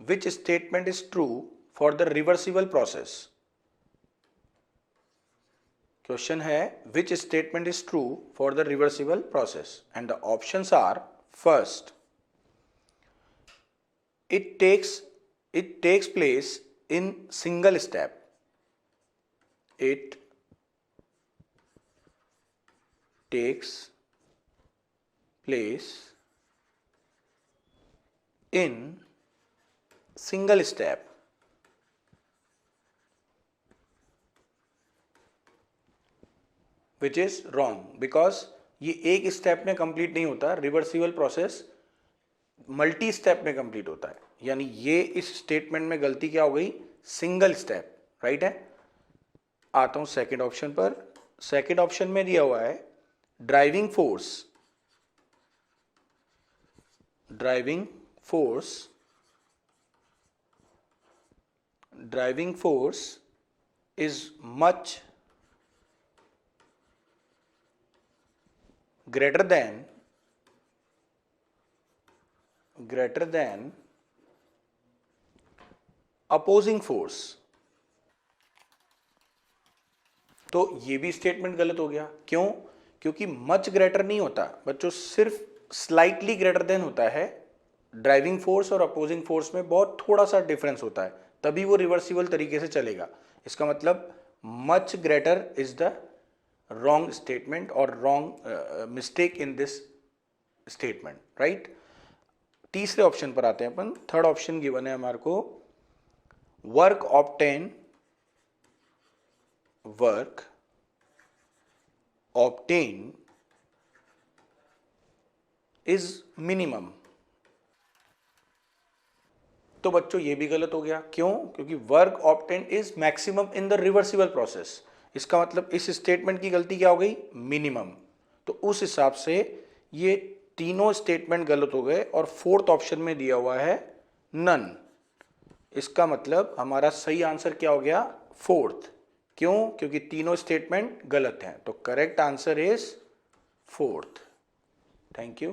which statement is true for the reversible process? Question है which statement is true for the reversible process, and the options are: first, it takes place in single step. It takes place in single step. Which is wrong, because ये एक step में complete नहीं होता, reversible process multi step में complete होता है। यानी ये इस स्टेटमेंट में गलती क्या हो गई, सिंगल स्टेप, राइट है। आता हूं सेकंड ऑप्शन पर। सेकंड ऑप्शन में दिया हुआ है driving force is much greater than opposing force। तो ये भी स्टेटमेंट गलत हो गया। क्यों? क्योंकि मच ग्रेटर नहीं होता बच्चों, सिर्फ स्लाइटली ग्रेटर देन होता है। ड्राइविंग फोर्स और अपोजिंग फोर्स में बहुत थोड़ा सा डिफरेंस होता है, तभी वो रिवर्सिबल तरीके से चलेगा। इसका मतलब much greater is the wrong statement or wrong mistake in this statement, right? तीसरे ऑप्शन पर आते हैं अपन। थर्ड ऑप्शन गिवन है हमारे को, वर्क ऑब्टेन इज मिनिमम। तो बच्चों ये भी गलत हो गया। क्यों? क्योंकि work obtain is maximum in the reversible process. इसका मतलब इस स्टेटमेंट की गलती क्या हो गई, मिनिमम। तो उस हिसाब से ये तीनों स्टेटमेंट गलत हो गए और फोर्थ ऑप्शन में दिया हुआ है नन। इसका मतलब हमारा सही आंसर क्या हो गया, फोर्थ। क्यों? क्योंकि तीनों स्टेटमेंट गलत हैं। तो correct answer is fourth. Thank you.